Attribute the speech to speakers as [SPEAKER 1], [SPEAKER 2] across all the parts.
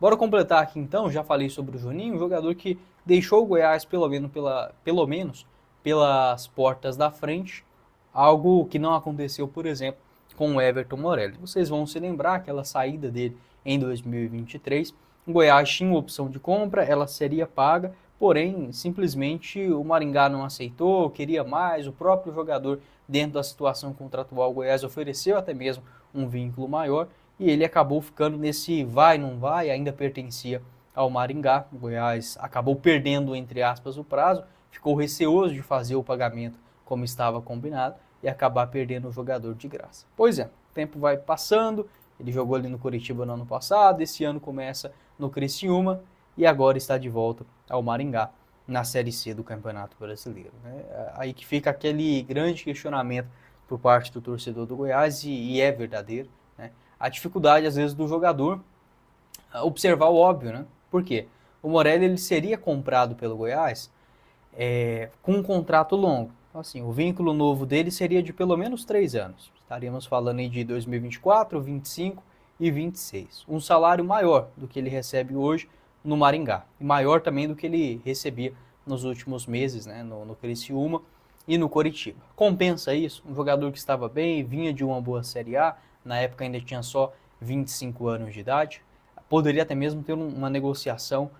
[SPEAKER 1] Bora completar aqui então, já falei sobre o Juninho, um jogador que deixou o Goiás pelo menos pelas portas da frente, algo que não aconteceu, por exemplo, com o Everton Morelli. Vocês vão se lembrar aquela saída dele em 2023, o Goiás tinha uma opção de compra, ela seria paga, porém, simplesmente o Maringá não aceitou, queria mais, o próprio jogador, dentro da situação contratual, o Goiás ofereceu até mesmo um vínculo maior, e ele acabou ficando nesse vai, não vai, ainda pertencia ao Maringá. O Goiás acabou perdendo, entre aspas, o prazo, ficou receoso de fazer o pagamento como estava combinado e acabar perdendo o jogador de graça. Pois é, o tempo vai passando, ele jogou ali no Coritiba no ano passado, esse ano começa no Criciúma e agora está de volta ao Maringá na Série C do Campeonato Brasileiro. Aí que fica aquele grande questionamento por parte do torcedor do Goiás e é verdadeiro, né? A dificuldade, às vezes, do jogador observar o óbvio, né? Por quê? O Morelli ele seria comprado pelo Goiás com um contrato longo. Então, assim, o vínculo novo dele seria de pelo menos 3 anos. Estaríamos falando aí de 2024, 25 e 26. Um salário maior do que ele recebe hoje no Maringá. E maior também do que ele recebia nos últimos meses, né? No Criciúma e no Coritiba. Compensa isso? Um jogador que estava bem, vinha de uma boa Série A, na época ainda tinha só 25 anos de idade, poderia até mesmo ter uma negociação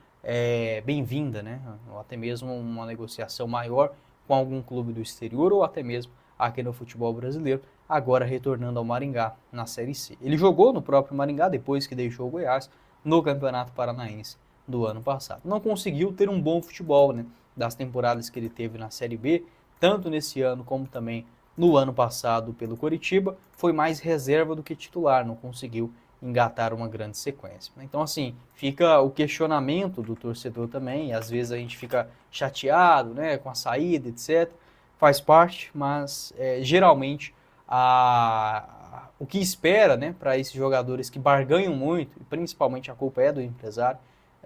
[SPEAKER 1] bem-vinda, né? Ou até mesmo uma negociação maior com algum clube do exterior ou até mesmo aqui no futebol brasileiro, agora retornando ao Maringá na Série C. Ele jogou no próprio Maringá depois que deixou o Goiás no Campeonato Paranaense do ano passado. Não conseguiu ter um bom futebol, né? Das temporadas que ele teve na Série B, tanto nesse ano como também no ano passado pelo Coritiba, foi mais reserva do que titular, não conseguiu engatar uma grande sequência. Então, assim, fica o questionamento do torcedor também, e às vezes a gente fica chateado, né, com a saída, etc. Faz parte, mas geralmente o que espera, né, para esses jogadores que barganham muito, e principalmente a culpa é do empresário,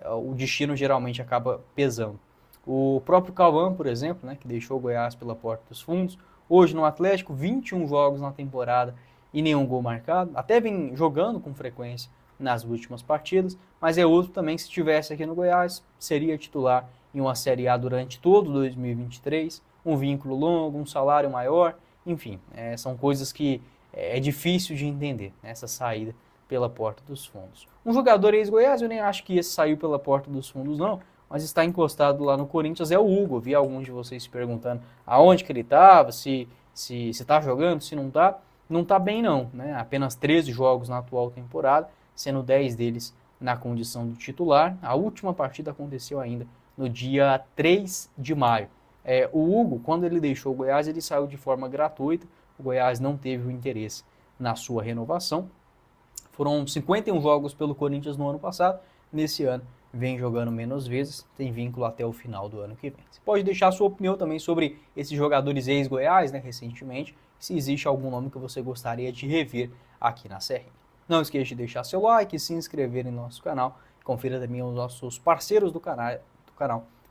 [SPEAKER 1] o destino geralmente acaba pesando. O próprio Cauã, por exemplo, né, que deixou o Goiás pela porta dos fundos, hoje no Atlético, 21 jogos na temporada e nenhum gol marcado. Até vem jogando com frequência nas últimas partidas, mas é outro também que se estivesse aqui no Goiás, seria titular em uma Série A durante todo 2023, um vínculo longo, um salário maior, enfim, são coisas que é difícil de entender, né, essa saída pela porta dos fundos. Um jogador ex-Goiás, eu nem acho que esse saiu pela porta dos fundos não, mas está encostado lá no Corinthians, é o Hugo. Eu vi alguns de vocês se perguntando aonde que ele estava, se está jogando, se não está. Não está bem não, né? Apenas 13 jogos na atual temporada, sendo 10 deles na condição de titular. A última partida aconteceu ainda no dia 3 de maio. O Hugo, quando ele deixou o Goiás, ele saiu de forma gratuita. O Goiás não teve o interesse na sua renovação. Foram 51 jogos pelo Corinthians no ano passado. Nesse ano vem jogando menos vezes, tem vínculo até o final do ano que vem. Você pode deixar a sua opinião também sobre esses jogadores ex-Goiás, né, recentemente, se existe algum nome que você gostaria de rever aqui na Serrinha. Não esqueça de deixar seu like, se inscrever em nosso canal, confira também os nossos parceiros do canal,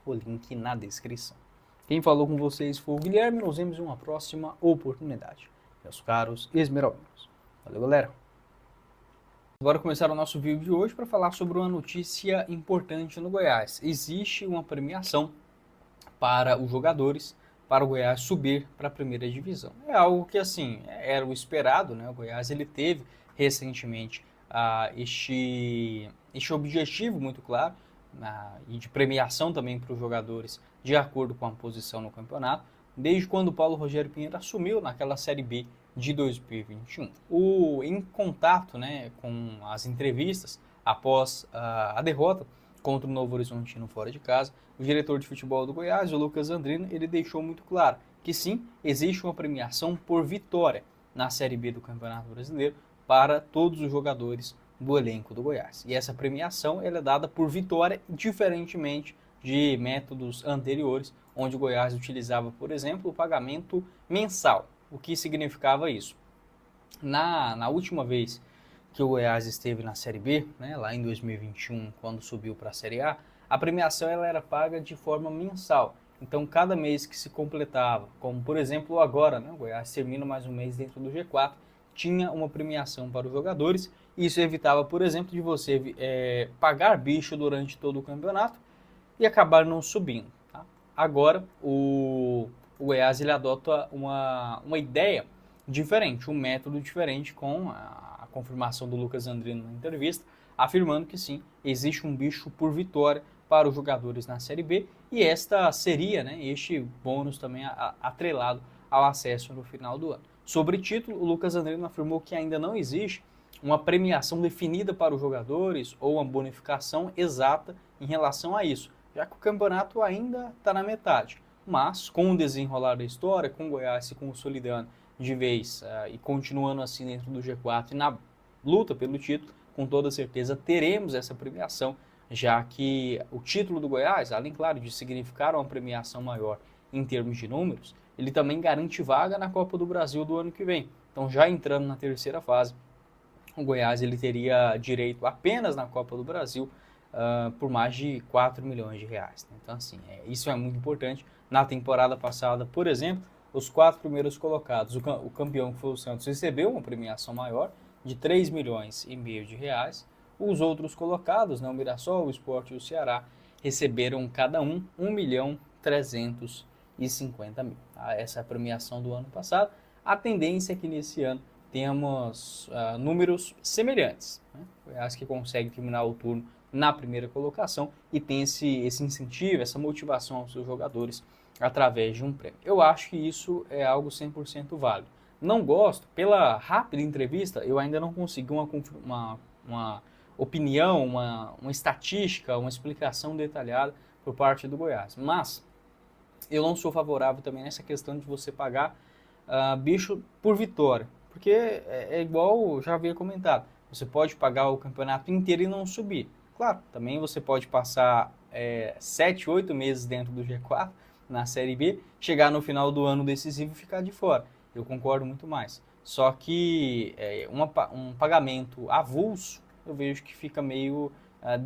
[SPEAKER 1] o link na descrição. Quem falou com vocês foi o Guilherme, nos vemos em uma próxima oportunidade. Meus caros esmeraldinos. Valeu, galera! Bora começar o nosso vídeo de hoje para falar sobre uma notícia importante no Goiás. Existe uma premiação para os jogadores, para o Goiás subir para a primeira divisão. É algo que, assim, era o esperado, né? O Goiás ele teve recentemente este objetivo muito claro e de premiação também para os jogadores de acordo com a posição no campeonato, desde quando o Paulo Rogério Pinheiro assumiu naquela Série B de 2021. Em contato, né, com as entrevistas após a derrota contra o Novo Horizontino fora de casa, o diretor de futebol do Goiás, o Lucas Andrino, ele deixou muito claro que sim, existe uma premiação por vitória na Série B do Campeonato Brasileiro para todos os jogadores do elenco do Goiás. E essa premiação ela é dada por vitória, diferentemente de métodos anteriores, onde o Goiás utilizava, por exemplo, o pagamento mensal. O que significava isso? Na última vez que o Goiás esteve na Série B, né, lá em 2021, quando subiu para a Série A premiação ela era paga de forma mensal. Então, cada mês que se completava, como por exemplo agora, né, o Goiás termina mais um mês dentro do G4, tinha uma premiação para os jogadores. Isso evitava, por exemplo, de você pagar bicho durante todo o campeonato e acabar não subindo. Tá? Agora, o Goiás ele adota uma ideia diferente, um método diferente com a confirmação do Lucas Andrino na entrevista, afirmando que sim, existe um bicho por vitória para os jogadores na Série B e esta seria, né, este bônus também atrelado ao acesso no final do ano. Sobre título, o Lucas Andrino afirmou que ainda não existe uma premiação definida para os jogadores ou uma bonificação exata em relação a isso, já que o campeonato ainda está na metade. Mas, com o desenrolar da história, com o Goiás se consolidando de vez e continuando assim dentro do G4 e na luta pelo título, com toda certeza teremos essa premiação, já que o título do Goiás, além, claro, de significar uma premiação maior em termos de números, ele também garante vaga na Copa do Brasil do ano que vem. Então, já entrando na terceira fase, o Goiás ele teria direito apenas na Copa do Brasil por mais de 4 milhões de reais. Então, assim, isso é muito importante. Na temporada passada, por exemplo, os 4 primeiros colocados, o campeão que foi o Santos, recebeu uma premiação maior de 3 milhões e meio de reais. Os outros colocados, né, o Mirassol, o Sport e o Ceará, receberam cada um 1.350.000. Tá? Essa é a premiação do ano passado. A tendência é que nesse ano temos números semelhantes. Né? O Goiás que consegue terminar o turno na primeira colocação e tem esse incentivo, essa motivação aos seus jogadores através de um prêmio. Eu acho que isso é algo 100% válido. Não gosto, pela rápida entrevista, eu ainda não consegui uma opinião, uma estatística, uma explicação detalhada por parte do Goiás. Mas eu não sou favorável também nessa questão de você pagar bicho por vitória. Porque é igual, já havia comentado, você pode pagar o campeonato inteiro e não subir. Claro, também você pode passar 7, 8 meses dentro do G4, na Série B, chegar no final do ano decisivo e ficar de fora. Eu concordo muito mais. Só que um pagamento avulso, eu vejo que fica meio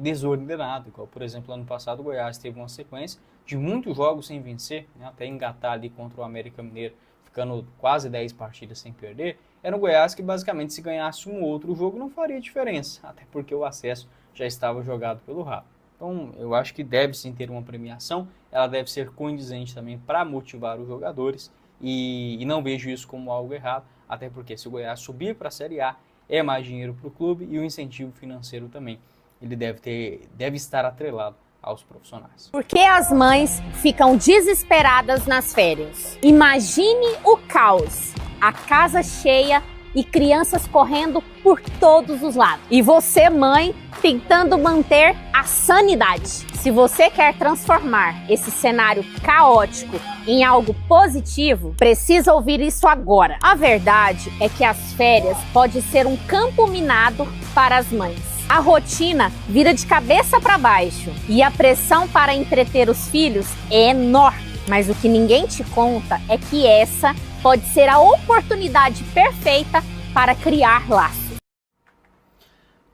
[SPEAKER 1] desordenado. Igual, por exemplo, ano passado o Goiás teve uma sequência de muitos jogos sem vencer, né, até engatar ali contra o América Mineiro, ficando quase 10 partidas sem perder. Era o Goiás que basicamente se ganhasse um outro jogo não faria diferença, até porque o acesso já estava jogado pelo rabo. Então, eu acho que deve sim ter uma premiação, ela deve ser condizente também para motivar os jogadores e não vejo isso como algo errado, até porque se o Goiás subir para a Série A, é mais dinheiro para o clube e o incentivo financeiro também, ele deve estar atrelado aos profissionais.
[SPEAKER 2] Por que as mães ficam desesperadas nas férias? Imagine o caos, a casa cheia e crianças correndo por todos os lados. E você, mãe, tentando manter a sanidade. Se você quer transformar esse cenário caótico em algo positivo, precisa ouvir isso agora. A verdade é que as férias pode ser um campo minado para as mães. A rotina vira de cabeça para baixo e a pressão para entreter os filhos é enorme. Mas o que ninguém te conta é que essa pode ser a oportunidade perfeita para criar laços.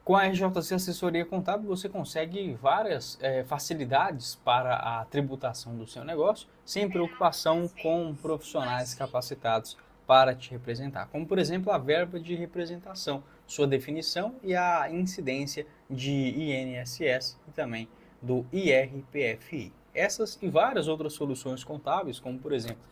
[SPEAKER 1] Com a RJC Assessoria Contábil, você consegue várias facilidades para a tributação do seu negócio, sem preocupação com profissionais capacitados para te representar, como por exemplo a verba de representação, sua definição e a incidência de INSS e também do IRPFI. Essas e várias outras soluções contábeis, como por exemplo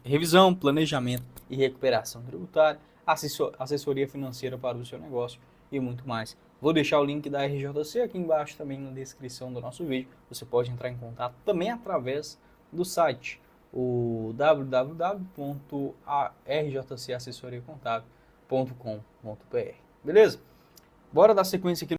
[SPEAKER 1] revisão, planejamento e recuperação tributária, assessoria financeira para o seu negócio e muito mais. Vou deixar o link da RJC aqui embaixo também na descrição do nosso vídeo. Você pode entrar em contato também através do site, o www.rjcassessoriacontábil.com.br. Beleza? Bora dar sequência aqui